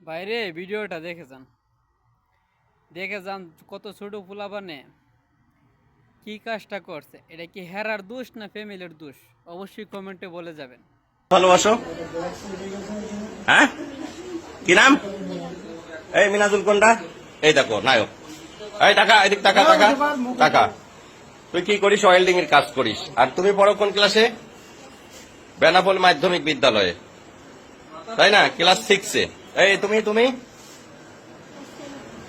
বাইরে ভিডিওটা দেখে যান কত ছোট পোলাপানে কি কাজটা করছে। এটা কি হেরার দোষ না ফ্যামিলির দোষ? অবশ্যই কমেন্টে বলে যাবেন। ভালোবাসো? হ্যাঁ, কি নাম? এই মিনাজুল কোনটা? এই দেখো নায়ক। এই টাকা, এদিক টাকা টাকা টাকা। তুই কি করিস? ওয়েল্ডিং এর কাজ করিস। আর তুমি পড়ো কোন ক্লাসে? বেনাপোল মাধ্যমিক বিদ্যালয়ে, তাই না? ক্লাস 6-এ। এই তুমি তুমি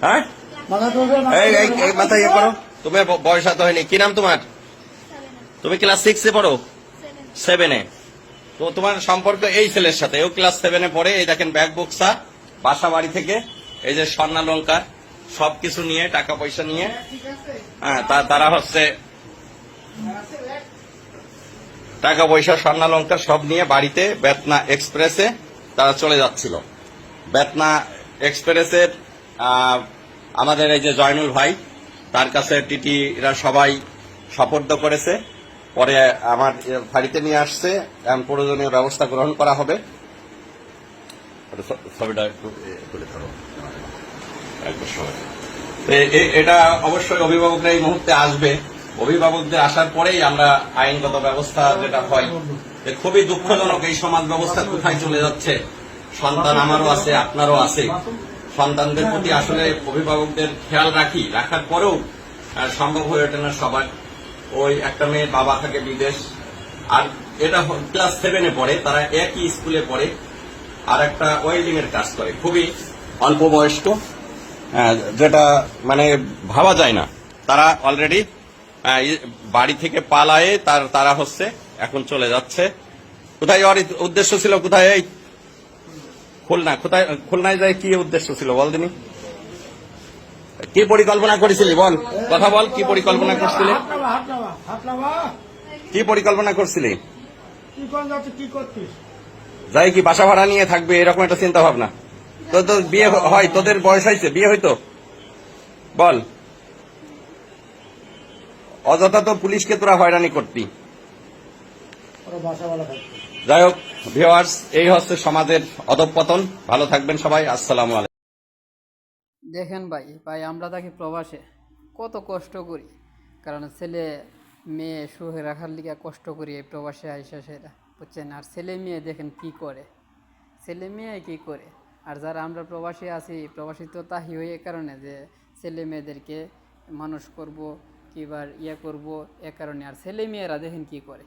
হ্যাঁ, এই এই এই মাথা ইয়ে করো। তোমার বয়স এত হয়নি। কি নাম তোমার? তুমি ক্লাস 6-এ পড়ো? 7-এ। তো তোমার সম্পর্ক এই ছেলের সাথে, ও ক্লাস 7-এ পড়ে। এই দেখেন ব্যাগ বক্সা, বাসা বাড়ি থেকে এই যে স্বর্ণালঙ্কার সবকিছু নিয়ে, টাকা পয়সা নিয়ে, হ্যাঁ তারা হচ্ছে টাকা পয়সা স্বর্ণালঙ্কার সব নিয়ে বাড়িতে বেতনা এক্সপ্রেসে তারা চলে যাচ্ছিল। বেতনা এক্সপ্রেসের আমাদের এই যে জয়নুল ভাই, তার কাছে টিটিরা সবাই সোপর্দ করেছে। পরে আমার বাড়িতে নিয়ে আসছে, প্রয়োজনীয় ব্যবস্থা গ্রহণ করা হবে। ছবিটা একটু তুলে ধরো। এটা অবশ্যই অভিভাবকরা এই মুহূর্তে আসবে। অভিভাবকদের আসার পরেই আমরা আইনগত ব্যবস্থা যেটা হয়। খুবই দুঃখজনক এই সমাজ ব্যবস্থা কোথায় চলে যাচ্ছে। সন্তান আমারও আছে, আপনারও আছে। সন্তানদের প্রতি আসলে অভিভাবকদের খেয়াল রাখার পরেও সম্ভব হয়ে ওঠে না সবার। ওই একটা মেয়ের বাবা থাকে বিদেশ, আর এটা ক্লাস 7-এ পড়ে, তারা একই স্কুলে পড়ে, আর একটা ওয়েল্ডিং এর কাজ করে, খুবই অল্প বয়স্ক, যেটা মানে ভাবা যায় না। তারা অলরেডি বাড়ি থেকে পালায়ে তারা হচ্ছে এখন চলে যাচ্ছে। কোথায় ওর উদ্দেশ্য ছিল? কোথায়? এই খুলনা। কোথায় খুলনায় যায়? কি উদ্দেশ্য ছিল বল দিনি? কি পরিকল্পনা করেছিলি বল, কথা বল। কি পরিকল্পনা করছিলি? কি পরিকল্পনা করছিলি? যাই কি বাসা ভাড়া নিয়ে থাকবে এরকম একটা চিন্তা ভাবনা? তোর বিয়ে হয়? তোদের বয়স হয়েছে? বিয়ে হইতো? বল। অযথা তো পুলিশকে তোরা হয়রানি করতি। যাই হোক ভিউয়ার্স, এই হচ্ছে সমাজের অধঃপতন। ভালো থাকবেন সবাই। আসসালামু আলাইকুম। দেখেন ভাই আমরা থাকি প্রবাসে, কত কষ্ট করি, কারণ ছেলে মেয়ে সুখে রাখার লিগে কষ্ট করি এই প্রবাসে আইসা, সেটা বুঝছেন। আর ছেলে মেয়ে দেখেন কি করে, ছেলে মেয়ে কি করে। আর যারা আমরা প্রবাসী আছি, প্রবাসী তো তাহি হয়ে কারণে যে ছেলে মেয়েদেরকে মানুষ করব কিবার করব, এ কারণে। আর ছেলে মেয়েরা দেখেন কি করে।